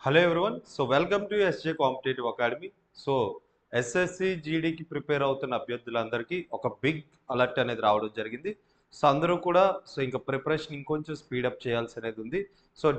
Hello everyone. Welcome to SJ competitive academy. So SSC జీడీకి prepare అవుతున్న అభ్యర్థులందరికీ ఒక బిగ్ అలర్ట్ అనేది రావడం జరిగింది. అందరూ కూడా ఇంకా ప్రిపరేషన్ ఇంకొంచెం స్పీడప్ చేయాల్సి అనేది ఉంది.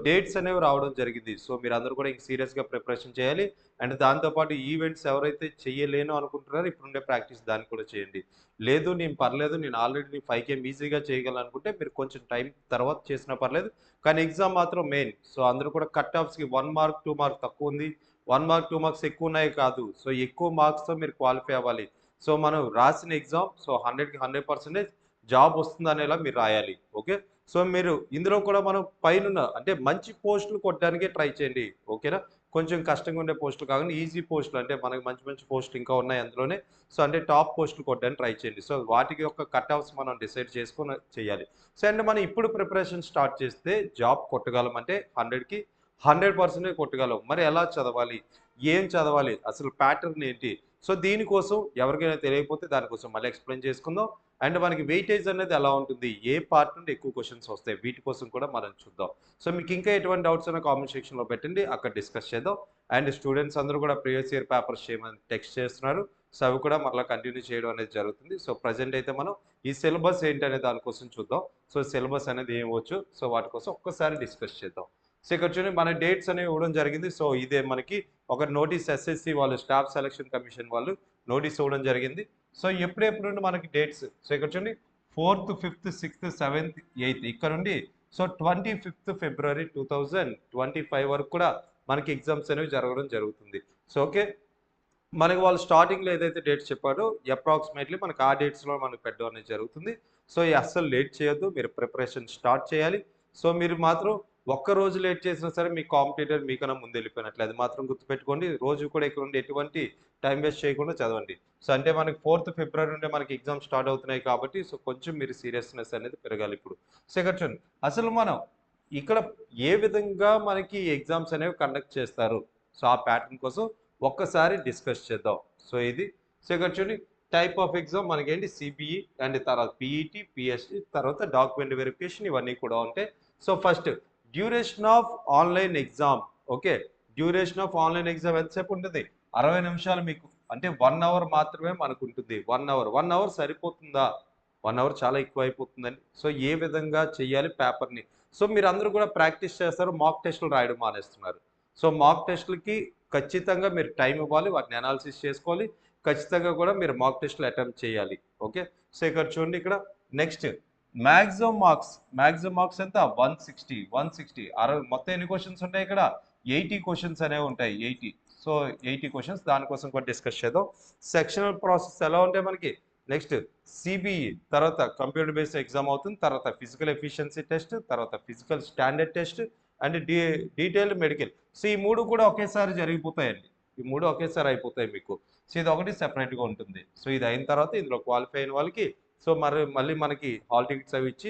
డేట్స్ అనేవి రావడం జరిగింది. మీరందరూ కూడా ఇంక సీరియస్‌గా ప్రిపరేషన్ చేయాలి. అండ్ దాంతో పాటు ఈవెంట్స్ ఎవరైతే చేయలేను అనుకుంటున్నారో ఇప్పుడుండే ప్రాక్టీస్ దాన్ని కూడా చేయండి. లేదు నేను పర్లేదు, నేను ఆల్రెడీ 5 ఈజీగా చేయగలను అనుకుంటే మీరు కొంచెం టైం తర్వాత చేసినా పర్లేదు. కానీ ఎగ్జామ్ మాత్రం మెయిన్. అందరూ కూడా కట్ ఆఫ్స్‌కి 1 మార్క్, 2 మార్క్ తక్కువుంది. 1 మార్క్, 2 మార్క్స్ ఎక్కువున్నాయి కాదు. ఎక్కువ మార్క్స్‌తో మీరు క్వాలిఫై అవ్వాలి. మనం రాసిన ఎగ్జామ్ 100కి 100% జాబ్ వస్తుందనేలా మీరు రాయాలి. ఓకే. మీరు ఇందులో కూడా మనం పైనున్న అంటే మంచి పోస్టులు కొట్టడానికే ట్రై చేయండి. ఓకేనా. కొంచెం కష్టంగా ఉండే పోస్టులు కాకుండా ఈజీ పోస్టులు అంటే మనకు మంచి మంచి పోస్టులు ఇంకా ఉన్నాయి అందులోనే. అంటే టాప్ పోస్టులు కొట్టడానికి ట్రై చేయండి. వాటికి యొక్క కట్ ఆఫ్స్ మనం డిసైడ్ చేసుకొని చేయాలి. అండ్ మనం ఇప్పుడు ప్రిపరేషన్ స్టార్ట్ చేస్తే జాబ్ కొట్టగలం అంటే 100కి 100% కొట్టగలం. మరి ఎలా చదవాలి? ఏం చదవాలి? అసలు ప్యాటర్న్ ఏంటి? దీనికోసం ఎవరికైనా తెలియకపోతే దానికోసం మళ్ళీ ఎక్స్‌ప్లెయిన్ చేసుకుందాం. అండ్ మనకి వెయిటేజ్ అనేది ఎలా ఉంటుంది? ఏ పార్ట్ నుండి ఎక్కువ క్వెషన్స్ వస్తాయి? వీటి కోసం కూడా మనం చూద్దాం. మీకు ఇంకా ఎటువంటి డౌట్స్ ఉన్నా కామెంట్ సెక్షన్‌లో పెట్టండి. అక్కడ డిస్కస్ చేద్దాం. అండ్ స్టూడెంట్స్ అందరూ కూడా ప్రీవియస్ ఇయర్ పేపర్స్ చేయమని టెక్స్ట్ చేస్తున్నారు. అవి కూడా మరలా కంటిన్యూ చేయడం అనేది జరుగుతుంది. ప్రెజెంట్ అయితే మనం ఈ సిలబస్ ఏంటనే దాని కోసం చూద్దాం. సిలబస్ అనేది ఏమి ఇవ్వచ్చు? వాటి కోసం ఒక్కసారి డిస్కస్ చేద్దాం. ఇక్కడ చూడండి మన డేట్స్ అనేవి ఇవ్వడం జరిగింది. ఇదే మనకి ఒక నోటీస్ ఎస్ఎస్సి వాళ్ళు స్టాఫ్ సెలక్షన్ కమిషన్ వాళ్ళు నోటీస్ ఇవ్వడం జరిగింది. ఎప్పుడెప్పుడు నుండి మనకి డేట్స్ ఇక్కడ చూడండి 4th, 5th, 6th, 7th, 8th ఇక్కడ నుండి 25th ఫిబ్రవరి 2025 వరకు కూడా మనకి ఎగ్జామ్స్ అనేవి జరగడం జరుగుతుంది. ఓకే. మనకి వాళ్ళు స్టార్టింగ్‌లో ఏదైతే డేట్స్ చెప్పారో అప్రాక్సిమేట్‌లీ మనకు ఆ డేట్స్‌లో మనకు పెట్టడం అనేది జరుగుతుంది. అస్సలు లేట్ చేయొద్దు. మీరు ప్రిపరేషన్ స్టార్ట్ చేయాలి. మీరు మాత్రం ఒక్క రోజు లేట్ చేసినా సరే మీ కాంపిటీటర్ మీకన్నా ముందెళ్ళిపోయినట్లే. అది మాత్రం గుర్తుపెట్టుకోండి. రోజు కూడా ఇక్కడ నుండి ఎటువంటి టైం వేస్ట్ చేయకుండా చదవండి. అంటే మనకి 4th ఫిబ్రవరి నుండే మనకి ఎగ్జామ్స్ స్టార్ట్ అవుతున్నాయి కాబట్టి కొంచెం మీరు సీరియస్‌నెస్ అనేది పెరగాలి ఇప్పుడు. ఇక్కడ చూడండి. అసలు మనం ఇక్కడ ఏ విధంగా మనకి ఎగ్జామ్స్ అనేవి కండక్ట్ చేస్తారు? ఆ ప్యాటర్న్ కోసం ఒక్కసారి డిస్కస్ చేద్దాం. ఇది ఇక్కడ చూడండి టైప్ ఆఫ్ ఎగ్జామ్ మనకేంటి సిబిఈ అండ్ తర్వాత పీఈటీ, పీఎస్టీ తర్వాత డాక్యుమెంట్ వెరిఫికేషన్ ఇవన్నీ కూడా ఉంటాయి. First duration of online exam. Okay. Duration of online exam ఎంతసేపు ఉంటుంది? 60 నిమిషాలు మీకు. అంటే 1 అవర్ మాత్రమే మనకుంటుంది. 1 అవర్. 1 అవర్ సరిపోతుందా? 1 అవర్ చాలా ఎక్కువైపోతుందండి. ఏ విధంగా చేయాలి పేపర్‌ని? మీరందరూ కూడా ప్రాక్టీస్ చేస్తారు. మాక్ టెస్ట్‌లు రాయడం మానేస్తున్నారు. మాక్ టెస్ట్‌లకి ఖచ్చితంగా మీరు టైం ఇవ్వాలి. వాటిని అనాలిసిస్ చేసుకోవాలి. ఖచ్చితంగా కూడా మీరు మాక్ టెస్ట్‌లు అటెంప్ట్ చేయాలి. ఓకే. ఇక్కడ చూడండి ఇక్కడ నెక్స్ట్ మాక్సిమం మార్క్స్ ఎంత? 160. 60 మొత్తం ఎన్ని క్వెషన్స్ ఉంటాయి ఇక్కడ? 80 క్వెషన్స్ అనేవి ఉంటాయి. 80. 80 క్వెషన్స్ దానికోసం కూడా డిస్కస్ చేద్దాం. సెక్షనల్ ప్రాసెస్ ఎలా ఉంటాయి మనకి? నెక్స్ట్ సిబిఈ తర్వాత కంప్యూటర్ బేస్డ్ ఎగ్జామ్ అవుతుంది. తర్వాత ఫిజికల్ ఎఫిషియన్సీ టెస్ట్, తర్వాత physical standard test and detailed medical. ఈ 3 కూడా ఒకేసారి జరిగిపోతాయండి. ఈ 3 ఒకేసారి అయిపోతాయి మీకు. ఇది ఒకటి సెపరేట్‌గా ఉంటుంది. ఇది అయిన తర్వాత ఇందులో క్వాలిఫై అయిన వాళ్ళకి మళ్ళీ మనకి హాల్ టికెట్స్ అవి ఇచ్చి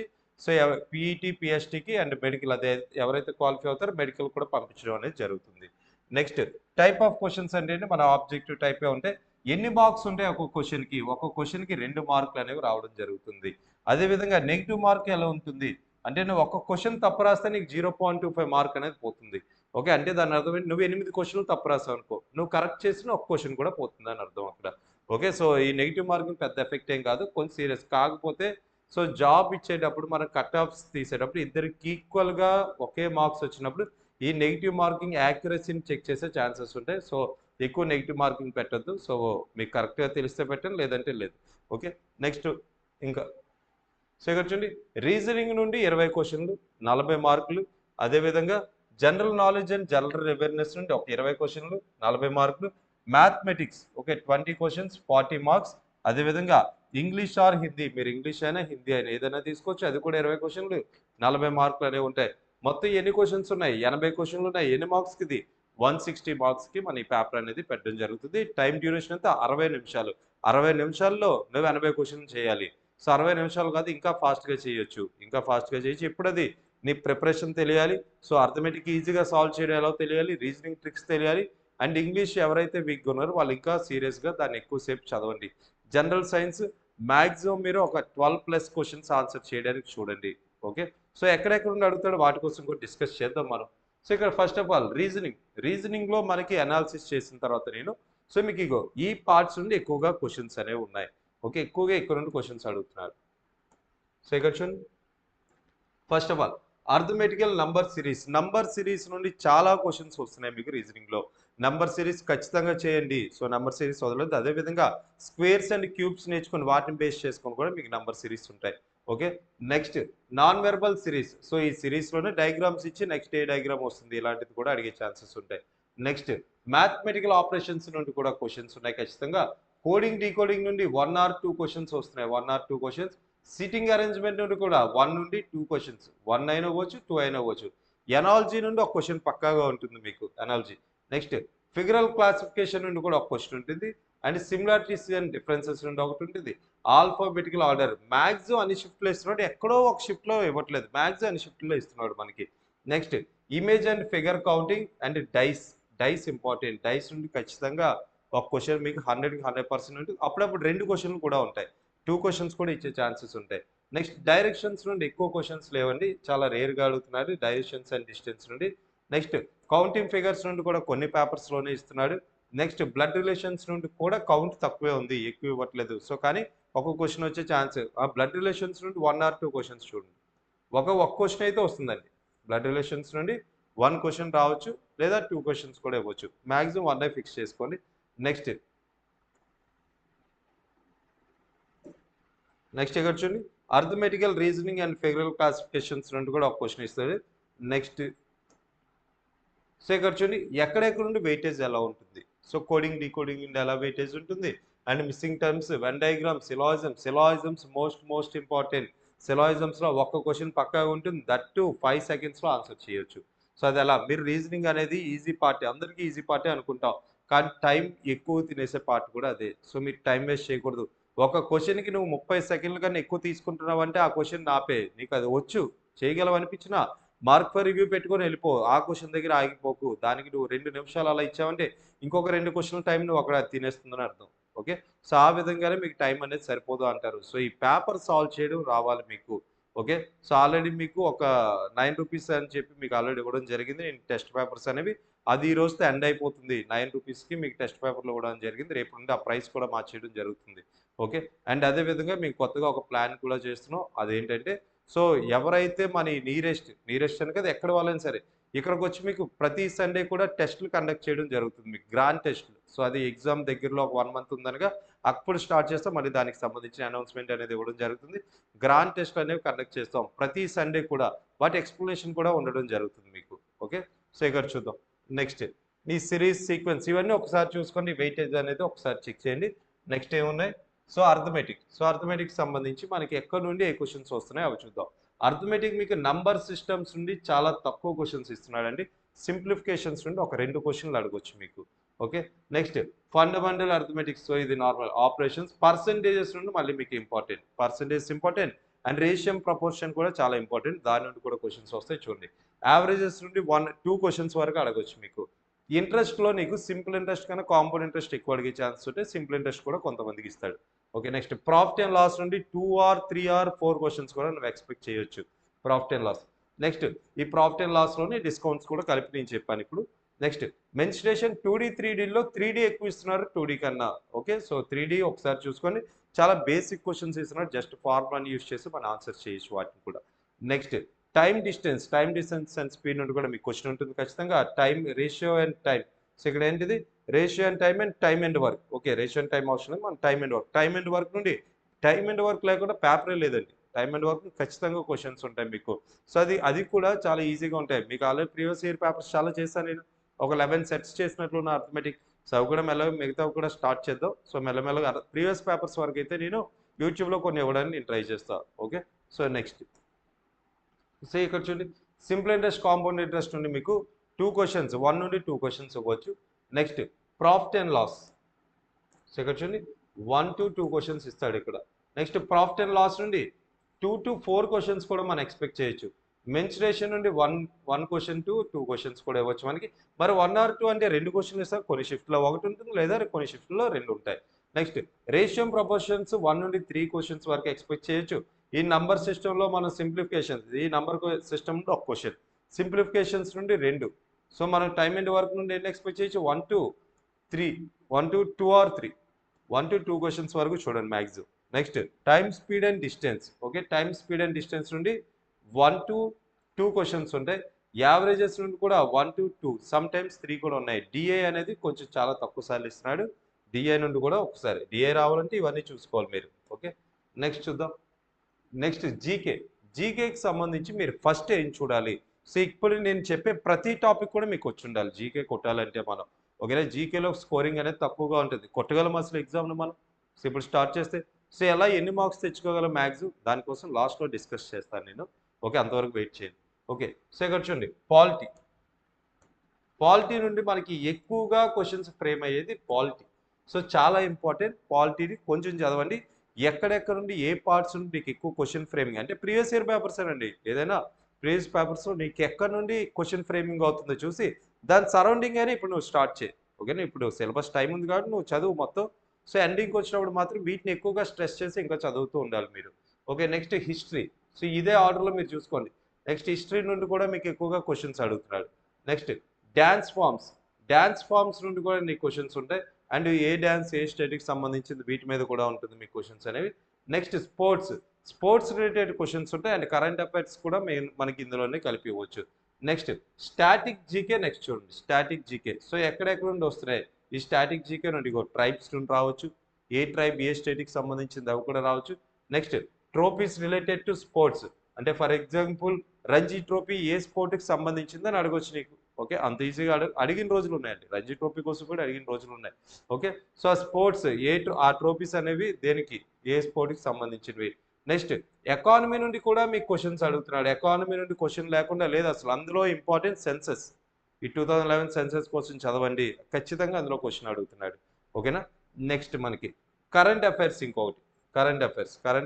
పీఈటీ, పీఎస్టీకి అండ్ మెడికల్ అదే ఎవరైతే క్వాలిఫై అవుతారో మెడికల్ కూడా పంపించడం అనేది జరుగుతుంది. నెక్స్ట్ టైప్ ఆఫ్ క్వెషన్స్ అంటే మన ఆబ్జెక్టివ్ టైపే ఉంటాయి. ఎన్ని మార్క్స్ ఉంటాయి ఒక్కొక్క క్వెషన్‌కి? ఒక్కొక్క క్వెషన్‌కి 2 మార్కులు అనేవి రావడం జరుగుతుంది. అదేవిధంగా నెగెటివ్ మార్క్ ఎలా ఉంటుంది? అంటే నువ్వు ఒక్క క్వెషన్ తప్పు రాస్తే నీకు 0.25 మార్క్ అనేది పోతుంది. ఓకే. అంటే దాని అర్థం ఏంటి? నువ్వు 8 క్వెషన్‌లు తప్పు రాసావనుకో, నువ్వు కరెక్ట్ చేసిన ఒక క్వెషన్ కూడా పోతుందని అర్థం అక్కడ. ఓకే. ఈ నెగెటివ్ మార్కింగ్ పెద్ద ఎఫెక్ట్ ఏం కాదు. కొంచెం సీరియస్. కాకపోతే జాబ్ ఇచ్చేటప్పుడు మనం కట్ ఆఫ్స్ తీసేటప్పుడు ఇద్దరికి ఈక్వల్‌గా ఒకే మార్క్స్ వచ్చినప్పుడు ఈ నెగెటివ్ మార్కింగ్ యాక్యురసీని చెక్ చేసే ఛాన్సెస్ ఉంటాయి. ఎక్కువ నెగెటివ్ మార్కింగ్ పెట్టొద్దు. మీకు కరెక్ట్‌గా తెలిస్తే పెట్టండి. లేదంటే లేదు. ఓకే. నెక్స్ట్ ఇంకా ఇక్కడ చూడండి రీజనింగ్ నుండి 20 క్వెషన్‌లు 40 మార్కులు. అదేవిధంగా general knowledge and general awareness నుండి ఒక 20 క్వెషన్‌లు 40 మార్కులు. Mathematics okay 20 questions 40 marks. అదేవిధంగా ఇంగ్లీష్ ఆర్ హిందీ మీరు ఇంగ్లీష్ అయినా, హిందీ అయినా ఏదైనా తీసుకోవచ్చు. అది కూడా 20 క్వెషన్‌లు 40 మార్కులు అనేవి ఉంటాయి. మొత్తం ఎన్ని క్వెషన్స్ ఉన్నాయి? 80 క్వెషన్‌లు ఉన్నాయి. ఎన్ని మార్క్స్‌కి ఇది? 160 మార్క్స్‌కి మన ఈ పేపర్ అనేది పెట్టడం జరుగుతుంది. టైమ్ డ్యూరేషన్ ఎంత? 60 నిమిషాలు. 60 నిమిషాల్లో నువ్వు 80 క్వెషన్‌లు చేయాలి. 60 నిమిషాలు కాదు ఇంకా ఫాస్ట్‌గా చేయొచ్చు. ఇంకా ఫాస్ట్‌గా చేయొచ్చు. ఎప్పుడది నీ ప్రిపరేషన్ తెలియాలి. అర్థమెటిక్ ఈజీగా సాల్వ్ చేయడం ఎలాగో తెలియాలి. రీజనింగ్ ట్రిక్స్ తెలియాలి. అండ్ ఇంగ్లీష్ ఎవరైతే వీక్‌గా ఉన్నారో వాళ్ళు ఇంకా సీరియస్‌గా దాన్ని ఎక్కువ సేపు చదవండి. జనరల్ సైన్స్ మాక్సిమం మీరు ఒక 12+ క్వెషన్స్ ఆన్సర్ చేయడానికి చూడండి. ఓకే. ఎక్కడెక్కడ నుండి అడుగుతాడో వాటి కోసం కూడా డిస్కస్ చేద్దాం మనం. సో ఇక్కడ ఫస్ట్ ఆఫ్ ఆల్ రీజనింగ్లో మనకి అనాలిసిస్ చేసిన తర్వాత సో మీకు ఇగో ఈ పార్ట్స్ నుండి ఎక్కువగా క్వశ్చన్స్ అనేవి ఉన్నాయి. ఓకే, ఎక్కువ నుండి క్వశ్చన్స్ అడుగుతున్నారు. సో ఇక్కడ చూడండి, first of all arithmetical number series నుండి చాలా క్వశ్చన్స్ వస్తున్నాయి మీకు రీజనింగ్లో. నంబర్ సిరీస్ ఖచ్చితంగా చేయండి. సో నంబర్ సిరీస్ వదలదు. అదేవిధంగా స్క్వేర్స్ అండ్ క్యూబ్స్ నేర్చుకుని వాటిని బేస్ చేసుకొని కూడా మీకు నంబర్ సిరీస్ ఉంటాయి. Okay, next non verbal series. So ఈ సిరీస్లోనే డయాగ్రామ్స్ ఇచ్చి నెక్స్ట్ ఏ డయాగ్రామ్ వస్తుంది ఇలాంటిది కూడా అడిగే ఛాన్సెస్ ఉంటాయి. నెక్స్ట్ మ్యాథమెటికల్ ఆపరేషన్స్ నుండి కూడా క్వశ్చన్స్ ఉన్నాయి ఖచ్చితంగా. కోడింగ్ డీకోడింగ్ నుండి 1 or 2 క్వశ్చన్స్ వస్తున్నాయి. 1 or 2 క్వశ్చన్స్. సిట్టింగ్ అరేంజ్మెంట్ నుండి కూడా 1 నుండి 2 క్వశ్చన్స్. 1 అయినా అవ్వచ్చు, 2 అయినా అవ్వచ్చు. ఎనాలజీ నుండి ఒక క్వశ్చన్ పక్కాగా ఉంటుంది మీకు, ఎనాలజీ. నెక్స్ట్ ఫిగరల్ క్లాసిఫికేషన్ నుండి కూడా ఒక క్వశ్చన్ ఉంటుంది. అండ్ సిమిలారిటీస్ అండ్ డిఫరెన్సెస్ నుండి ఒకటి ఉంటుంది. ఆల్ఫాబెటికల్ ఆర్డర్ మ్యాక్సిమం అన్ని షిఫ్ట్లో ఇస్తున్నాడు, ఎక్కడో ఒక షిఫ్ట్లో ఇవ్వట్లేదు, మ్యాక్సిమం అన్ని షిఫ్ట్లో ఇస్తున్నాడు మనకి. Next image and figure counting and dice important. Dice నుండి ఖచ్చితంగా ఒక క్వశ్చన్ మీకు 100కి 100% ఉంటుంది. అప్పుడప్పుడు 2 క్వశ్చన్లు కూడా ఉంటాయి, 2 క్వశ్చన్స్ కూడా ఇచ్చే ఛాన్సెస్ ఉంటాయి. నెక్స్ట్ డైరెక్షన్స్ నుండి ఎక్కువ క్వశ్చన్స్ లేవండి, చాలా రేర్గా అడుగుతున్నారు డైరెక్షన్స్ అండ్ డిస్టెన్స్ నుండి. నెక్స్ట్ కౌంటింగ్ ఫిగర్స్ నుండి కూడా కొన్ని పేపర్స్లోనే ఇస్తున్నాడు. నెక్స్ట్ బ్లడ్ రిలేషన్స్ నుండి కూడా కౌంట్ తక్కువే ఉంది, ఎక్కువ ఇవ్వట్లేదు. సో కానీ ఒక క్వశ్చన్ వచ్చే ఛాన్స్, ఆ బ్లడ్ రిలేషన్స్ నుండి 1 or 2 క్వశ్చన్స్ చూడండి. ఒక క్వశ్చన్ అయితే వస్తుందండి బ్లడ్ రిలేషన్స్ నుండి. 1 క్వశ్చన్ రావచ్చు, లేదా 2 క్వశ్చన్స్ కూడా ఇవ్వచ్చు. మ్యాక్సిమం 1 ఫిక్స్ చేసుకోండి. నెక్స్ట్ ఇక్కడ చూడండి, arithmetical reasoning and figural classifications నుండి కూడా ఒక క్వశ్చన్ ఇస్తుంది. నెక్స్ట్ సో ఇక్కడ చూడండి, ఎక్కడెక్కడ నుండి వెయిటేజ్ ఎలా ఉంటుంది. సో కోడింగ్ డీకోడింగ్ నుండి ఎలా వెయిటేజ్ ఉంటుంది. And missing terms, venn diagram, syllogisms most important. సిలాయిజమ్స్లో ఒక్క క్వశ్చన్ పక్కాగా ఉంటుంది, దట్ టు 5 secondsలో ఆన్సర్ చేయొచ్చు. సో అది ఎలా, మీరు రీజనింగ్ అనేది ఈజీ పార్టే, అందరికీ ఈజీ పార్టే అనుకుంటాం, కానీ టైం ఎక్కువ తినేసే పార్ట్ కూడా అదే. సో మీరు టైం వేస్ట్ చేయకూడదు. ఒక క్వశ్చన్కి నువ్వు 30 సెకండ్ల కన్నా ఎక్కువ తీసుకుంటున్నావు అంటే ఆ క్వశ్చన్ ఆపే, నీకు అది వచ్చు, చేయగలవు అనిపించినా మార్క్ ఫర్ రివ్యూ పెట్టుకొని వెళ్ళిపో, ఆ క్వశ్చన్ దగ్గర ఆగిపోకు. దానికి నువ్వు 2 నిమిషాలు అలా ఇచ్చావంటే ఇంకొక 2 క్వశ్చన్ల టైం నువ్వు అక్కడ తినేస్తుందని అర్థం. ఓకే, సో ఆ విధంగానే మీకు టైం అనేది సరిపోదు అంటారు. సో ఈ పేపర్ సాల్వ్ చేయడం రావాలి మీకు. ఓకే, సో ఆల్రెడీ మీకు ఒక 9 రూపీస్ అని చెప్పి మీకు ఆల్రెడీ ఇవ్వడం జరిగింది. నేను టెస్ట్ పేపర్స్ అనేవి అది ఈ రోజుతో ఎండ్ అయిపోతుంది. 9 రూపీస్కి మీకు టెస్ట్ పేపర్లు ఇవ్వడం జరిగింది. రేపు నుండి ఆ ప్రైస్ కూడా మార్చేయడం జరుగుతుంది. ఓకే, అండ్ అదేవిధంగా మీకు కొత్తగా ఒక ప్లాన్ కూడా చేస్తున్నాం. అదేంటంటే, సో ఎవరైతే మన నీరెస్ట్ అని కదా, ఎక్కడ వాళ్ళైనా సరే ఇక్కడికి వచ్చి మీకు ప్రతి సండే కూడా టెస్టులు కండక్ట్ చేయడం జరుగుతుంది, మీకు గ్రాండ్ టెస్టులు. సో అది ఎగ్జామ్ దగ్గరలో ఒక 1 month ఉందనగా అప్పుడు స్టార్ట్ చేస్తాం. మళ్ళీ దానికి సంబంధించిన అనౌన్స్మెంట్ అనేది ఇవ్వడం జరుగుతుంది. గ్రాండ్ టెస్ట్లు అనేవి కండక్ట్ చేస్తాం ప్రతి సండే కూడా, వాటి ఎక్స్ప్లెనేషన్ కూడా ఉండడం జరుగుతుంది మీకు. ఓకే, సో ఇక్కడ చూద్దాం. నెక్స్ట్ ఈ సిరీస్ సీక్వెన్స్ ఇవన్నీ ఒకసారి చూసుకోండి, వెయిటేజ్ అనేది ఒకసారి చెక్ చేయండి. నెక్స్ట్ ఏమున్నాయి, సో అర్థమెటిక్ సంబంధించి మనకి ఎక్కడ నుండి ఏ క్వశ్చన్స్ వస్తున్నాయి అవి చూద్దాం. అర్థమెటిక్ మీకు నంబర్ సిస్టమ్స్ నుండి చాలా తక్కువ క్వశ్చన్స్ ఇస్తున్నాడండి. సింప్లిఫికేషన్స్ నుండి ఒక 2 క్వశ్చన్లు అడగొచ్చు మీకు. Okay, next fundamental arithmetics, so ఇది నార్మల్ ఆపరేషన్స్. పర్సంటేజెస్ నుండి మళ్ళీ మీకు ఇంపార్టెంట్ అండ్ రేషియం ప్రపోర్షన్ కూడా చాలా ఇంపార్టెంట్, దాని నుండి కూడా క్వశ్చన్స్ వస్తాయి చూడండి. యావరేజెస్ నుండి 1-2 క్వశ్చన్స్ వరకు అడగొచ్చు మీకు. ఇంట్రెస్ట్లో నీకు సింపుల్ ఇంట్రెస్ట్ కన్నా కాంపౌండ్ ఇంట్రెస్ట్ ఎక్కువ అడిగే ఛాన్సెస్ ఉంటే సింపుల్ ఇంట్రెస్ట్ కూడా కొంతమందికి ఇస్తాడు. Okay, next profit and loss నుండి 2 or 3 or 4 క్వశ్చన్స్ కూడా నువ్వు ఎక్స్పెక్ట్ చేయొచ్చు, ప్రాఫిట్ అండ్ లాస్. నెక్స్ట్ ఈ ప్రాఫిట్ అండ్ లాస్లోని డిస్కౌంట్స్ కూడా కలిపి నేను చెప్పాను ఇప్పుడు. నెక్స్ట్ మెన్స్ట్రేషన్ 2D 3Dలో 3D ఎక్కువ ఇస్తున్నారు 2D కన్నా. ఓకే, సో 3D ఒకసారి చూసుకొని చాలా బేసిక్ క్వశ్చన్స్ ఇస్తున్నారు, జస్ట్ ఫార్ములాని యూస్ చేసి మనం ఆన్సర్ చేయొచ్చు వాటిని కూడా. Next time distance and speed నుండి కూడా మీకు క్వశ్చన్ ఉంటుంది ఖచ్చితంగా. Time, ratio and time. So ఇక్కడ ఏంటిది, ratio and time and work. Okay, ratio and time అవసరం లేదు, మనం టైం అండ్ వర్క్ నుండి, టైం అండ్ వర్క్ లేకుండా పేపరే లేదండి. టైం అండ్ వర్క్ ఖచ్చితంగా క్వశ్చన్స్ ఉంటాయి మీకు. సో అది కూడా చాలా ఈజీగా ఉంటాయి మీకు. ఆల్రెడీ ప్రీవియస్ ఇయర్ పేపర్స్ చాలా చేశాను నేను, ఒక 11 sets చేసినట్లు ఉన్న అర్థమెటిక్. సో అవి కూడా మెల్లగా మిగతావి కూడా స్టార్ట్ చేద్దాం. సో మెల్లమెల్లగా ప్రీవియస్ పేపర్స్ వరకు అయితే నేను యూట్యూబ్లో కొన్ని ఇవ్వడానికి నేను ట్రై చేస్తాను. ఓకే, సో నెక్స్ట్ సో ఇక్కడ చూడండి, సింపుల్ ఇంట్రెస్ట్, కాంపౌండ్ ఇంట్రెస్ట్ నుండి మీకు 2 questions, 1 నుండి 2 questions ఇవ్వచ్చు. Next profit and loss. So ఇక్కడ చూడండి 1 to 2 questions ఇస్తాడు ఇక్కడ. నెక్స్ట్ ప్రాఫిట్ అండ్ లాస్ నుండి 2 to 4 questions కూడా మనం ఎక్స్పెక్ట్ చేయొచ్చు. మెన్సురేషన్ నుండి 1 question to 2 questions కూడా ఇవ్వచ్చు మనకి. మరి 1 or 2 అంటే 2 questions ఇస్తారు, కొన్ని షిఫ్ట్లో 1 ఉంటుంది, లేదా కొన్ని షిఫ్ట్లో 2 ఉంటాయి. నెక్స్ట్ రేషియం ప్రపోర్షన్స్ 1 నుండి 3 questions వరకు ఎక్స్పెక్ట్ చేయొచ్చు. ఈ నంబర్ సిస్టంలో మనం సింప్లిఫికేషన్స్, ఈ నంబర్ సిస్టమ్ నుండి 1 క్వశ్చన్, సింప్లిఫికేషన్స్ నుండి 2, సో మనం టైమ్ అండ్ వర్క్ నుండి ఎన్ని ఎక్స్పెక్ట్ చేయొచ్చు 1 to 3 1 to 2 or 3 1 to 2 questions వరకు చూడండి maximum. Next time speed and distance. Okay, time speed and distance నుండి 1 to 2 క్వశ్చన్స్ ఉంటాయి. యావరేజెస్ నుండి కూడా 1 to 2 సమ్ టైమ్స్ 3 కూడా ఉన్నాయి. డిఏ అనేది కొంచెం చాలా తక్కువ సార్లు ఇస్తున్నాడు. డిఏ నుండి కూడా ఒకసారి డిఏ రావాలంటే ఇవన్నీ చూసుకోవాలి మీరు. ఓకే, నెక్స్ట్ చూద్దాం. నెక్స్ట్ జీకేకి సంబంధించి మీరు ఫస్ట్ ఏం చూడాలి? సో ఇప్పుడు నేను చెప్పే ప్రతి టాపిక్ కూడా మీకు వచ్చి ఉండాలి జీకే కొట్టాలంటే మనం. ఓకేనా, జీకేలో స్కోరింగ్ అనేది తక్కువగా ఉంటుంది. కొట్టగలం అసలు ఎగ్జామ్ను మనం? సో ఇప్పుడు స్టార్ట్ చేస్తే సో ఎలా ఎన్ని మార్క్స్ తెచ్చుకోగలం మ్యాక్సిమం, దానికోసం లాస్ట్లో డిస్కస్ చేస్తాను నేను. ఓకే, అంతవరకు వెయిట్ చేయండి. ఓకే, సో ఇక్కడ చూడండి పాలిటీ నుండి మనకి ఎక్కువగా క్వశ్చన్స్ ఫ్రేమ్ అయ్యేది పాలిటీ. సో చాలా ఇంపార్టెంట్. పాలిటీని కొంచెం చదవండి. ఎక్కడెక్కడ నుండి ఏ పార్ట్స్ నుండి నీకు ఎక్కువ క్వశ్చన్ ఫ్రేమింగ్ అంటే ప్రీవియస్ ఇయర్ పేపర్స్ అండి. ఏదైనా ప్రీవియస్ పేపర్స్లో నీకు ఎక్కడ నుండి క్వశ్చన్ ఫ్రేమింగ్ అవుతుందో చూసి దాని సరౌండింగ్ అయినా ఇప్పుడు నువ్వు స్టార్ట్ చేయి. ఓకేనా, ఇప్పుడు సిలబస్ టైం ఉంది కాబట్టి నువ్వు చదువు మొత్తం. సో ఎండింగ్కి వచ్చినప్పుడు మాత్రం వీటిని ఎక్కువగా స్ట్రెస్ చేసి ఇంకా చదువుతూ ఉండాలి మీరు. Okay, next history. సో ఇదే ఆర్డర్లో మీరు చూసుకోండి. నెక్స్ట్ హిస్టరీ నుండి కూడా మీకు ఎక్కువగా క్వశ్చన్స్ అడుగుతున్నాడు. నెక్స్ట్ డ్యాన్స్ ఫామ్స్ నుండి కూడా నీకు క్వశ్చన్స్ ఉంటాయి. అండ్ ఏ డ్యాన్స్ ఏ స్టేట్కి సంబంధించింది వీటి మీద కూడా ఉంటుంది మీకు క్వశ్చన్స్ అనేవి. నెక్స్ట్ స్పోర్ట్స్ రిలేటెడ్ క్వశ్చన్స్ ఉంటాయి. అండ్ కరెంట్ అఫైర్స్ కూడా మనకి ఇందులోనే కలిపి ఇవ్వచ్చు. Next static GK. నెక్స్ట్ చూడండి స్టాటిక్ జీకే. సో ఎక్కడెక్కడ నుండి వస్తున్నాయి ఈ స్టాటిక్ జీకే నుండి? ట్రైబ్స్ నుండి రావచ్చు. ఏ ట్రైబ్ ఏ స్టేట్కి సంబంధించింది అవి కూడా రావచ్చు. Next trophies related to sports. అంటే ఫర్ ఎగ్జాంపుల్ రంజీ ట్రోఫీ ఏ స్పోర్ట్కి సంబంధించిందని అడగొచ్చు నీకు. ఓకే, అంత ఈజీగా అడిగిన రోజులు ఉన్నాయండి. రంజీ ట్రోఫీ కోసం కూడా అడిగిన రోజులు ఉన్నాయి. ఓకే, సో ఆ స్పోర్ట్స్ ఆ ట్రోఫీస్ అనేవి దేనికి ఏ స్పోర్ట్కి సంబంధించినవి. నెక్స్ట్ ఎకానమీ నుండి కూడా మీకు క్వశ్చన్స్ అడుగుతున్నాడు. ఎకానమీ నుండి క్వశ్చన్ లేకుండా లేదు అసలు. అందులో ఇంపార్టెంట్ సెన్సెస్. ఈ 2011 సెన్సెస్ కోసం చదవండి, ఖచ్చితంగా అందులో క్వశ్చన్ అడుగుతున్నాడు. ఓకేనా, నెక్స్ట్ మనకి కరెంట్ అఫైర్స్. ఇంకొకటి కరెంట్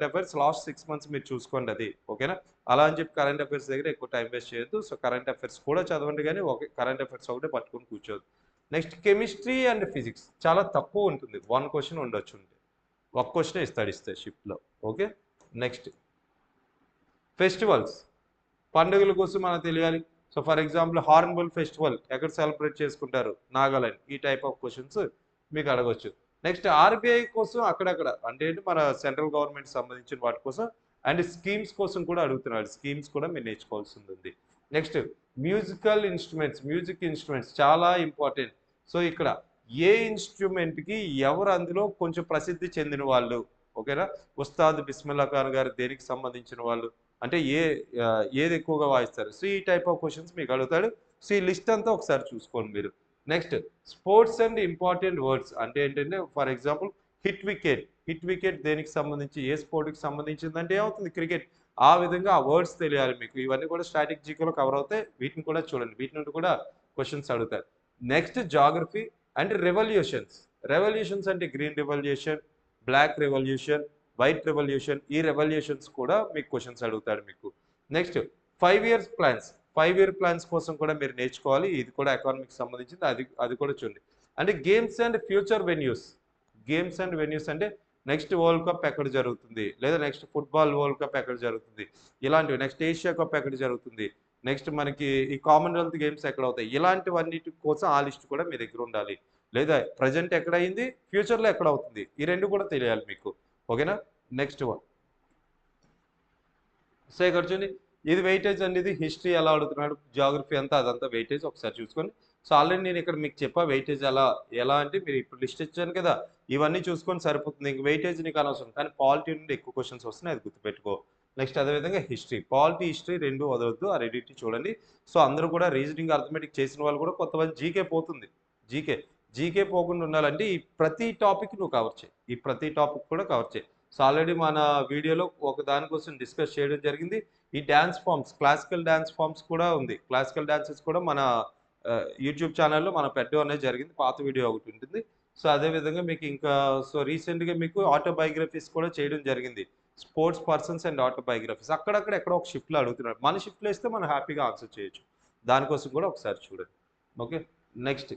అఫైర్స్ లాస్ట్ 6 months మీరు చూసుకోండి అది. ఓకేనా, అలా అని చెప్పి కరెంట్ అఫైర్స్ దగ్గర ఎక్కువ టైం వేస్ట్ చేయొద్దు. సో కరెంట్ అఫైర్స్ కూడా చదవండి, కానీ కరెంట్ అఫైర్స్ ఒకటే పట్టుకొని కూర్చోదు. నెక్స్ట్ కెమిస్ట్రీ అండ్ ఫిజిక్స్ చాలా తక్కువ ఉంటుంది. 1 క్వశ్చన్ ఉండొచ్చు, ఉంటే 1 క్వశ్చన్ ఇస్తే షిఫ్ట్లో. Okay, next festivals. పండుగల కోసం మనకు తెలియాలి. So for example hornbill festival ఎక్కడ సెలబ్రేట్ చేసుకుంటారు? నాగాలాండ్. ఈ టైప్ ఆఫ్ క్వశ్చన్స్ మీకు అడగవచ్చు. నెక్స్ట్ ఆర్బీఐ కోసం అక్కడక్కడ అంటే మన సెంట్రల్ గవర్నమెంట్ సంబంధించిన వాటి కోసం అండ్ స్కీమ్స్ కోసం కూడా అడుగుతున్నాడు. స్కీమ్స్ కూడా మీరు నేర్చుకోవాల్సి ఉంది. నెక్స్ట్ మ్యూజిక్ ఇన్స్ట్రుమెంట్స్ చాలా ఇంపార్టెంట్. సో ఇక్కడ ఏ ఇన్స్ట్రుమెంట్కి ఎవరు అందులో కొంచెం ప్రసిద్ధి చెందిన వాళ్ళు? ఓకేనా, ఉస్తాద్ బిస్మిల్లా ఖాన్ గారు దేనికి సంబంధించిన వాళ్ళు, అంటే ఏది ఎక్కువగా వాయిస్తారు? సో ఈ టైప్ ఆఫ్ క్వశ్చన్స్ మీకు అడుగుతాడు. సో ఈ లిస్ట్ అంతా ఒకసారి చూసుకోండి మీరు. Next sports and important words అంటే ఏంటంటే ఫర్ ఎగ్జాంపుల్ హిట్ వికెట్ దేనికి సంబంధించి ఏ స్పోర్ట్కి సంబంధించింది అంటే ఏమవుతుంది? క్రికెట్. ఆ విధంగా ఆ వర్డ్స్ తెలియాలి మీకు. ఇవన్నీ కూడా స్టాటిక్ జీకేలో కవర్ అవుతాయి. వీటిని కూడా చూడండి, వీటి నుండి కూడా క్వశ్చన్స్ అడుగుతారు. నెక్స్ట్ జాగ్రఫీ అండ్ రెవల్యూషన్స్ అంటే green revolution, black revolution, white revolution. ఈ రెవల్యూషన్స్ కూడా మీకు క్వశ్చన్స్ అడుగుతాడు మీకు. నెక్స్ట్ 5 year plans కోసం కూడా మీరు నేర్చుకోవాలి. ఇది కూడా ఎకానమీకి సంబంధించింది. అది కూడా చూడండి. అంటే గేమ్స్ అండ్ వెన్యూస్ అంటే నెక్స్ట్ వరల్డ్ కప్ ఎక్కడ జరుగుతుంది, లేదా నెక్స్ట్ ఫుట్బాల్ వరల్డ్ కప్ ఎక్కడ జరుగుతుంది, ఇలాంటివి. నెక్స్ట్ ఏషియా కప్ ఎక్కడ జరుగుతుంది, నెక్స్ట్ మనకి ఈ కామన్వెల్త్ గేమ్స్ ఎక్కడ అవుతాయి, ఇలాంటివన్నిటి కోసం ఆ లిస్ట్ కూడా మీ దగ్గర ఉండాలి. లేదా ప్రజెంట్ ఎక్కడ అయింది, ఫ్యూచర్లో ఎక్కడ అవుతుంది, ఈ 2 కూడా తెలియాలి మీకు. ఓకేనా, నెక్స్ట్ వన్. సో ఇక్కడ చూడండి, ఇది వెయిటేజ్ అండి. ఇది హిస్టరీ ఎలా అడుగుతున్నాడు, జాగ్రఫీ అంతా అదంతా వెయిటేజ్ ఒకసారి చూసుకొని. సో ఆల్రెడీ నేను ఇక్కడ మీకు చెప్పా వెయిటేజ్ ఎలా అంటే మీరు ఇప్పుడు లిస్ట్ ఇచ్చాను కదా, ఇవన్నీ చూసుకొని సరిపోతుంది. ఇంక వెయిటేజ్ నీకు అనవసరం. కానీ పాలిటీ నుండి ఎక్కువ క్వశ్చన్స్ వస్తున్నాయి, అది గుర్తుపెట్టుకో. నెక్స్ట్ అదేవిధంగా పాలిటీ హిస్టరీ 2 వదలొద్దు, ఆ రెండింటిని చూడండి. సో అందరూ కూడా రీజనింగ్ అర్థమెటిక్ చేసిన వాళ్ళు కూడా కొంతమంది జీకే పోతుంది. జీకే పోకుండా ఉండాలంటే ఈ ప్రతి టాపిక్ నువ్వు కవర్ చేయి. ఈ ప్రతి టాపిక్ కూడా కవర్ చేయి. సో ఆల్రెడీ మన వీడియోలో ఒక దానికోసం డిస్కస్ చేయడం జరిగింది. ఈ dance forms, classical dance forms కూడా ఉంది. క్లాసికల్ డాన్సెస్ కూడా మన యూట్యూబ్ ఛానల్లో మనం పెట్టడం అనేది జరిగింది. పాత వీడియో ఒకటి ఉంటుంది. సో అదేవిధంగా మీకు ఇంకా రీసెంట్గా మీకు ఆటోబయోగ్రఫీస్ కూడా చేయడం జరిగింది. స్పోర్ట్స్ పర్సన్స్ అండ్ ఆటోబయోగ్రఫీస్ అక్కడక్కడ ఎక్కడో ఒక షిఫ్ట్లో అడుగుతున్నారు. మన షిఫ్ట్లో ఇస్తే మనం హ్యాపీగా ఆన్సర్ చేయొచ్చు. దానికోసం కూడా ఒకసారి చూడండి. ఓకే, నెక్స్ట్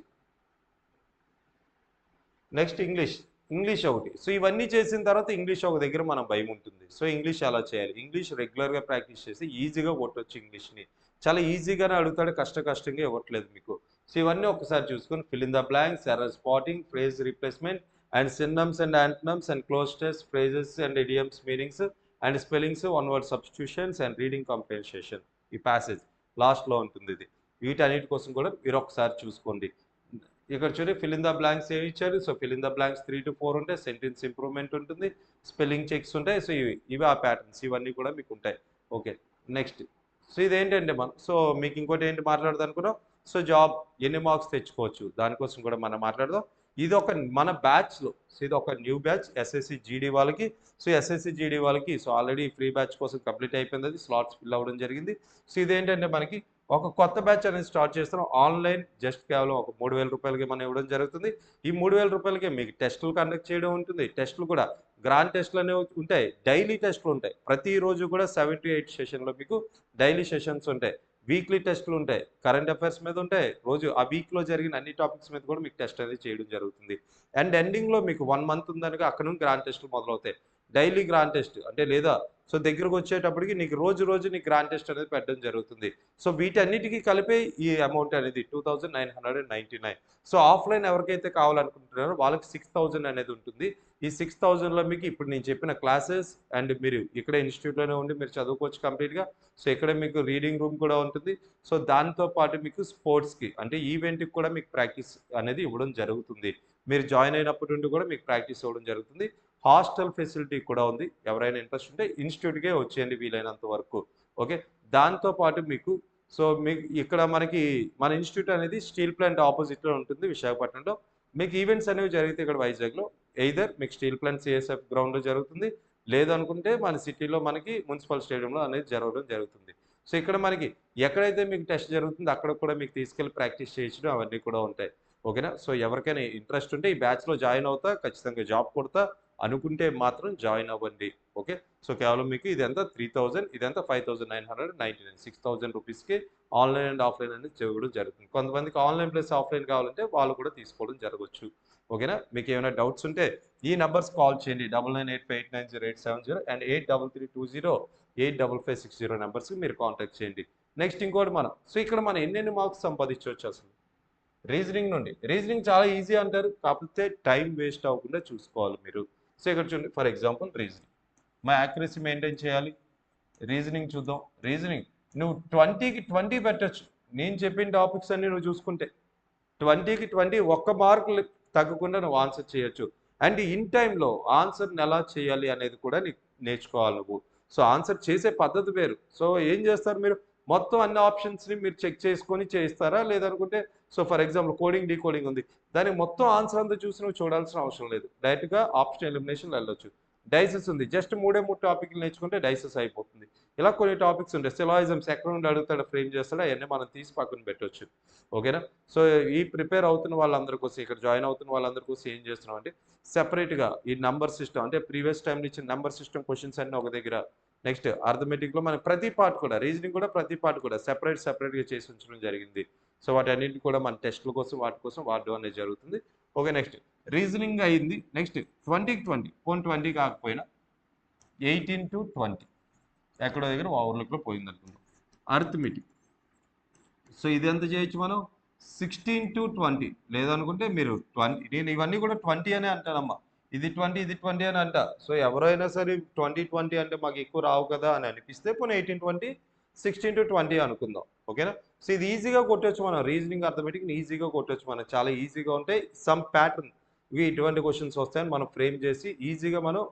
ఇంగ్లీష్ ఒకటి. సో ఇవన్నీ చేసిన తర్వాత ఇంగ్లీష్ ఒక దగ్గర మన భయం ఉంటుంది. సో ఇంగ్లీష్ ఎలా చేయాలి? ఇంగ్లీష్ రెగ్యులర్గా ప్రాక్టీస్ చేసి ఈజీగా కొట్టవచ్చు ఇంగ్లీష్ని. చాలా ఈజీగానే అడుగుతాడు, కష్టంగా ఇవ్వట్లేదు మీకు. సో ఇవన్నీ ఒకసారి చూసుకొని fill in the blanks, error spotting, phrase replacement and synonyms and antonyms and cloze test, phrases and idioms meanings and spellings, one word substitutions and reading comprehension. ఈ ప్యాసేజ్ లాస్ట్లో ఉంటుంది ఇది. వీటన్నిటి కోసం కూడా మీరు ఒకసారి చూసుకోండి. ఇక్కడ చూడండి ఫిల్ ఇన్ ద బ్లాంక్స్ ఏమి ఇచ్చారు. So fill in the blanks 3 to 4 ఉంటాయి. సెంటెన్స్ ఇంప్రూవ్మెంట్ ఉంటుంది, స్పెల్లింగ్ చెక్స్ ఉంటాయి. సో ఇవి ఆ ప్యాటర్న్స్ ఇవన్నీ కూడా మీకు ఉంటాయి. Okay, next. సో ఇదేంటంటే సో మీకు ఇంకోటి ఏంటి మాట్లాడదాం అనుకున్నాం. సో జాబ్ ఎన్ని మార్క్స్ తెచ్చుకోవచ్చు దానికోసం కూడా మనం మాట్లాడదాం. ఇది ఒక మన బ్యాచ్లో, సో ఇది ఒక న్యూ బ్యాచ్ ఎస్ఎస్సి జీడీ వాళ్ళకి. సో ఎస్ఎస్సి జీడీ వాళ్ళకి సో ఆల్రెడీ ఫ్రీ బ్యాచ్ కోసం కంప్లీట్ అయిపోయింది, అది స్లాట్స్ ఫిల్ అవ్వడం జరిగింది. సో ఇదేంటంటే మనకి ఒక కొత్త బ్యాచ్ అనేది స్టార్ట్ చేస్తున్నాం. ఆన్లైన్ జస్ట్ కేవలం ఒక 3000 రూపాయలకి మనం ఇవ్వడం జరుగుతుంది. ఈ 3000 రూపాయలకే మీకు టెస్టులు కండక్ట్ చేయడం ఉంటుంది. టెస్టులు కూడా గ్రాండ్ టెస్టులు అనేవి ఉంటాయి, డైలీ టెస్టులు ఉంటాయి. ప్రతిరోజు కూడా 7 to 8 సెషన్లో మీకు డైలీ సెషన్స్ ఉంటాయి. వీక్లీ టెస్టులు ఉంటాయి, కరెంట్ అఫైర్స్ మీద ఉంటాయి. రోజు ఆ వీక్లో జరిగిన అన్ని టాపిక్స్ మీద కూడా మీకు టెస్ట్ అనేది చేయడం జరుగుతుంది. అండ్ ఎండింగ్లో మీకు 1 month ఉందనుక అక్కడ నుండి గ్రాండ్ టెస్టులు మొదలవుతాయి. డైలీ గ్రాండ్ టెస్ట్ అంటే లేదా సో దగ్గరకు వచ్చేటప్పటికి నీకు రోజు నీకు గ్రాండ్ టెస్ట్ అనేది పెట్టడం జరుగుతుంది. సో వీటన్నిటికీ కలిపే ఈ అమౌంట్ అనేది 2999. సో ఆఫ్లైన్ ఎవరికైతే కావాలనుకుంటున్నారో వాళ్ళకి 6000 అనేది ఉంటుంది. ఈ 6000లో మీకు ఇప్పుడు నేను చెప్పిన క్లాసెస్ అండ్ మీరు ఇక్కడ ఇన్స్టిట్యూట్లోనే ఉండి మీరు చదువుకోవచ్చు కంప్లీట్గా. సో ఇక్కడ మీకు రీడింగ్ రూమ్ కూడా ఉంటుంది. సో దాంతో పాటు మీకు స్పోర్ట్స్కి అంటే ఈవెంట్కి కూడా మీకు ప్రాక్టీస్ అనేది ఇవ్వడం జరుగుతుంది. మీరు జాయిన్ అయినప్పటి నుండి కూడా మీకు ప్రాక్టీస్ ఇవ్వడం జరుగుతుంది. హాస్టల్ ఫెసిలిటీ కూడా ఉంది. ఎవరైనా ఇంట్రెస్ట్ ఉంటే ఇన్స్టిట్యూట్కే వచ్చేయండి వీలైనంత వరకు. ఓకే, దాంతోపాటు మీకు సో మీకు ఇక్కడ మన ఇన్స్టిట్యూట్ అనేది స్టీల్ ప్లాంట్ ఆపోజిట్లో ఉంటుంది విశాఖపట్నంలో. మీకు ఈవెంట్స్ అనేవి జరిగితే ఇక్కడ వైజాగ్లో ఎయిదర్ మీకు స్టీల్ ప్లాంట్ సిఎస్ఎఫ్ గ్రౌండ్లో జరుగుతుంది, లేదనుకుంటే మన సిటీలో మనకి మున్సిపల్ స్టేడియంలో అనేది జరగడం జరుగుతుంది. సో ఇక్కడ మనకి ఎక్కడైతే మీకు టెస్ట్ జరుగుతుందో అక్కడ కూడా మీకు తీసుకెళ్ళి ప్రాక్టీస్ చేయించడం అవన్నీ కూడా ఉంటాయి. ఓకేనా. సో ఎవరికైనా ఇంట్రెస్ట్ ఉంటే ఈ బ్యాచ్లో జాయిన్ అవుతా, ఖచ్చితంగా జాబ్ కొడతా అనుకుంటే మాత్రం జాయిన్ అవ్వండి. ఓకే, సో కేవలం మీకు ఇదంతా 3000, ఇదంతా 5999, 6000 రూపీస్కి ఆన్లైన్ అండ్ ఆఫ్లైన్ అనేది చేయడం జరుగుతుంది. కొంతమందికి ఆన్లైన్ ప్లస్ ఆఫ్లైన్ కావాలంటే వాళ్ళు కూడా తీసుకోవడం జరగవచ్చు. ఓకేనా. మీకు ఏమైనా డౌట్స్ ఉంటే ఈ నెంబర్స్ కాల్ చేయండి, 9985890870 అండ్ 8320855560 నెంబర్స్కి మీరు కాంటాక్ట్ చేయండి. నెక్స్ట్ ఇంకోటి సో ఇక్కడ మనం ఎన్నెన్ని మార్క్స్ సంపాదించవచ్చు అసలు రీజనింగ్ నుండి. రీజనింగ్ చాలా ఈజీ అంటారు, కాకపోతే టైం వేస్ట్ అవ్వకుండా చూసుకోవాలి మీరు. సో ఇక్కడ చూడండి, ఫర్ ఎగ్జాంపుల్ రీజనింగ్ మా యాక్యురసీ మెయింటైన్ చేయాలి. రీజనింగ్ చూద్దాం. రీజనింగ్ నువ్వు 20కి 20 పెట్టచ్చు. నేను చెప్పిన టాపిక్స్ అన్ని నువ్వు చూసుకుంటే 20కి 20 ఒక్క మార్కు తగ్గకుండా నువ్వు ఆన్సర్ చేయొచ్చు. అండ్ ఇన్ టైంలో ఆన్సర్ని ఎలా చేయాలి అనేది కూడా నీకు నేర్చుకోవాలి నువ్వు. సో ఆన్సర్ చేసే పద్ధతి వేరు. సో ఏం చేస్తారు మీరు, మొత్తం అన్ని ఆప్షన్స్ని మీరు చెక్ చేసుకొని చేస్తారా, లేదనుకుంటే so for example coding decoding ఉంది, దానికి మొత్తం ఆన్సర్ అంతా చూసి నువ్వు చూడాల్సిన అవసరం లేదు, డైరెక్ట్గా ఆప్షన్ ఎలిమినేషన్ వెళ్ళొచ్చు. డైసెస్ ఉంది, జస్ట్ 3 టాపిక్లు నేర్చుకుంటే డైసెస్ అయిపోతుంది. ఇలా కొన్ని టాపిక్స్ ఉంటాయి, సిలాయిజమ్స్ ఎక్కడ నుండి అడుగుతాడో ఫ్రేమ్ చేస్తాడో అవన్నీ మనం తీసి పక్కన పెట్టవచ్చు. ఓకేనా. సో ఈ ప్రిపేర్ అవుతున్న వాళ్ళందరి కోసం, ఇక్కడ జాయిన్ అవుతున్న వాళ్ళందరి కోసం ఏం చేస్తున్నాం అంటే సెపరేట్గా ఈ నంబర్ సిస్టమ్ అంటే ప్రీవియస్ టైం ఇచ్చిన నంబర్ సిస్టమ్ క్వశ్చన్స్ అన్ని ఒక దగ్గర, నెక్స్ట్ అర్థమెటిక్లో మన ప్రతి పార్ట్ కూడా, రీజనింగ్ కూడా ప్రతి పార్ట్ కూడా సెపరేట్గా చేసి ఉంచడం జరిగింది. సో వాటన్నింటిని కూడా మన టెస్టుల కోసం వాటి కోసం వాడడం అనేది జరుగుతుంది. ఓకే, నెక్స్ట్ రీజనింగ్ అయింది. నెక్స్ట్ 20కి 20 పోనీ 20 కాకపోయినా 18 to 20 ఎక్కడో దగ్గర ఓవర్లుక్లో పోయింది అనుకుందాం. అర్థమెటిక్ సో ఇది ఎంత చేయొచ్చు మనం 16 to 20, లేదనుకుంటే మీరు 20. నేను ఇవన్నీ కూడా 20 అనే అంటానమ్మా, ఇది 20 ఇది 20 అని అంట. సో ఎవరైనా సరే 20 అంటే మాకు ఎక్కువ రావు కదా అని అనిపిస్తే పోనీ 18 20 16 to 20 అనుకుందాం. ఓకేనా. సో ఇది ఈజీగా కొట్టవచ్చు మనం, రీజనింగ్ అర్థమెటిక్ ఈజీగా కొట్టవచ్చు మనం, చాలా ఈజీగా ఉంటాయి. సమ్ ప్యాటర్న్ ఇవి ఇటువంటి క్వశ్చన్స్ వస్తాయని మనం ఫ్రేమ్ చేసి ఈజీగా మనం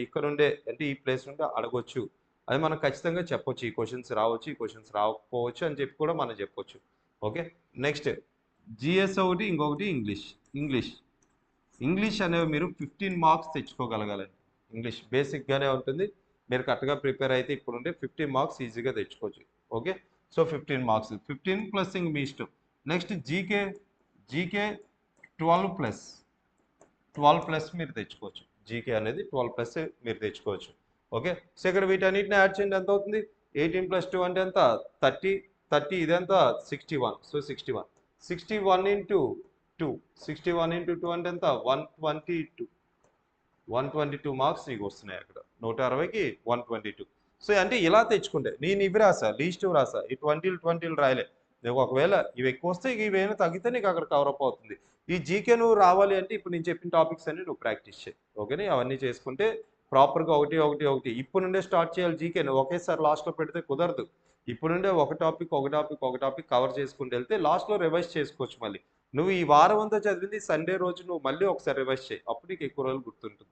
ఇక్కడ ఉండే అంటే ఈ ప్లేస్ నుండి అడగొచ్చు, అది మనం ఖచ్చితంగా చెప్పొచ్చు. ఈ క్వశ్చన్స్ రావచ్చు, ఈ క్వశ్చన్స్ రాకపోవచ్చు అని చెప్పి కూడా మనం చెప్పొచ్చు. ఓకే, నెక్స్ట్ జిఎస్ ఒకటి, ఇంకొకటి ఇంగ్లీష్ అనేవి మీరు 15 మార్క్స్ తెచ్చుకోగలగాలండి. ఇంగ్లీష్ బేసిక్గానే ఉంటుంది, మీరు కరెక్ట్గా ప్రిపేర్ అయితే ఇప్పుడు ఉంటే 15 మార్క్స్ ఈజీగా తెచ్చుకోవచ్చు. ఓకే, సో 15 మార్క్స్ 15 ప్లస్ ఇంక మీ ఇష్టం. నెక్స్ట్ జీకే 12+ మీరు తెచ్చుకోవచ్చు. జీకే అనేది 12+ మీరు తెచ్చుకోవచ్చు. ఓకే, సో ఇక్కడ వీటన్నిటిని యాడ్ చేయండి, ఎంత అవుతుంది 18 + 2 అంటే ఎంత 30 ఇదంతా 61. సో 61 into 2 అంటే ఎంత 122 మార్క్స్ నీకు వస్తున్నాయి అక్కడ, 160కి 122. సో అంటే ఇలా తెచ్చుకుంటే నేను ఇవి రాసా, లీస్ట్ రాసా, ఈ 20 రాయలే. నీకు ఒకవేళ ఇవి ఎక్కువ వస్తే ఇవేమైనా తగ్గితే నీకు అక్కడ కవరప్ అవుతుంది. ఈ జీకే నువ్వు రావాలి అంటే ఇప్పుడు నేను చెప్పిన టాపిక్స్ అన్ని నువ్వు ప్రాక్టీస్ చేయి. ఓకేనా? అవన్నీ చేసుకుంటే ప్రాపర్‌గా ఒకటి, ఒకటి, ఒకటి ఇప్పటి నుండే స్టార్ట్ చేయాలి జీకే. నువ్వు ఒకేసారి లాస్ట్‌లో పెడితే కుదరదు. ఇప్పుడు నుండే ఒక టాపిక్, ఒక టాపిక్, ఒక టాపిక్ కవర్ చేసుకుంటూ వెళ్తే లాస్ట్‌లో రివైజ్ చేసుకోవచ్చు మళ్ళీ. నువ్వు ఈ వారం అంతా చదివింది సండే రోజు నువ్వు మళ్ళీ ఒకసారి రివైజ్ చేయి. అప్పుడు నీకు ఎక్కువ రోజులు గుర్తుంటుంది.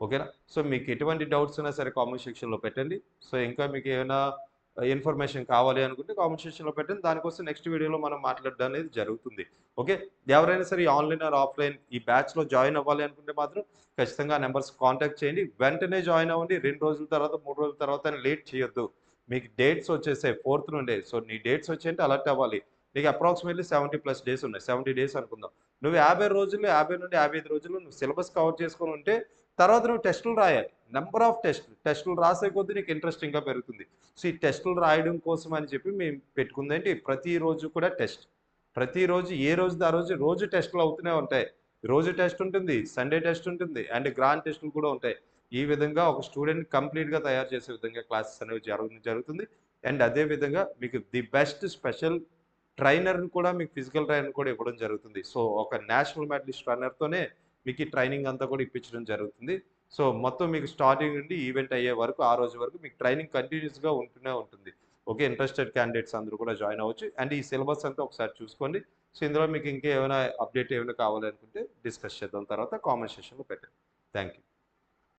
ఓకేనా? సో మీకు ఎటువంటి డౌట్స్ ఉన్నా సరే కామెంట్ సెక్షన్‌లో పెట్టండి. సో ఇంకా మీకు ఏమైనా ఇన్ఫర్మేషన్ కావాలి అనుకుంటే కామెంట్ సెక్షన్‌లో పెట్టండి. దానికోసం నెక్స్ట్ వీడియోలో మనం మాట్లాడడం అనేది జరుగుతుంది. ఓకే. ఎవరైనా సరే ఈ ఆన్‌లైన్ ఆర్ ఆఫ్‌లైన్ ఈ బ్యాచ్‌లో జాయిన్ అవ్వాలి అనుకుంటే మాత్రం ఖచ్చితంగా ఆ నంబర్స్ కాంటాక్ట్ చేయండి. వెంటనే జాయిన్ అవ్వండి. 2 రోజుల తర్వాత, 3 రోజుల తర్వాత అని లేట్ చేయొద్దు. మీకు డేట్స్ వచ్చేసాయి 4థ్ నుండే. సో నీ డేట్స్ వచ్చాయంటే అలర్ట్ అవ్వాలి. నీకు అప్రాక్సిమేట్‌లీ 70+ డేస్ ఉన్నాయి. 70 డేస్ అనుకుందాం. నువ్వు 50 రోజుల్లో 50 నుండి 55 రోజుల్లో నువ్వు సిలబస్ కవర్ చేసుకొని ఉంటే తర్వాత నువ్వు టెస్టులు రాయాలి. నంబర్ ఆఫ్ టెస్టులు రాసే కొద్దీ నీకు ఇంట్రెస్ట్ ఇంకా పెరుగుతుంది. సో ఈ టెస్టులు రాయడం కోసం అని చెప్పి మేము పెట్టుకుందేంటి ప్రతిరోజు కూడా టెస్ట్. ప్రతిరోజు ఏ రోజుది ఆ రోజు, రోజు టెస్టులు అవుతూనే ఉంటాయి. రోజు టెస్ట్ ఉంటుంది, సండే టెస్ట్ ఉంటుంది అండ్ గ్రాండ్ టెస్టులు కూడా ఉంటాయి. ఈ విధంగా ఒక స్టూడెంట్ కంప్లీట్‌గా తయారు చేసే విధంగా క్లాసెస్ అనేవి జరుగుతుంది. అండ్ అదే విధంగా మీకు ది బెస్ట్ స్పెషల్ ట్రైనర్‌ని కూడా మీకు ఫిజికల్ ట్రైనర్‌ని కూడా ఇవ్వడం జరుగుతుంది. సో ఒక నేషనల్ మెడలిస్ట్ రన్నర్‌తోనే మీకు ఈ ట్రైనింగ్ అంతా కూడా ఇప్పించడం జరుగుతుంది. సో మొత్తం మీకు స్టార్టింగ్ నుండి ఈవెంట్ అయ్యే వరకు ఆ రోజు వరకు మీకు ట్రైనింగ్ కంటిన్యూస్‌గా ఉంటూనే ఉంటుంది. ఓకే. ఇంట్రెస్టెడ్ క్యాండిడేట్స్ అందరూ కూడా జాయిన్ అవ్వచ్చు. అండ్ ఈ సిలబస్ అంతా ఒకసారి చూసుకోండి. సో ఇందులో మీకు ఇంకేమైనా అప్డేట్ ఏమైనా కావాలనుకుంటే డిస్కస్ చేద్దాం తర్వాత కామెంట్ సెక్షన్‌లో పెట్టండి. Thank you.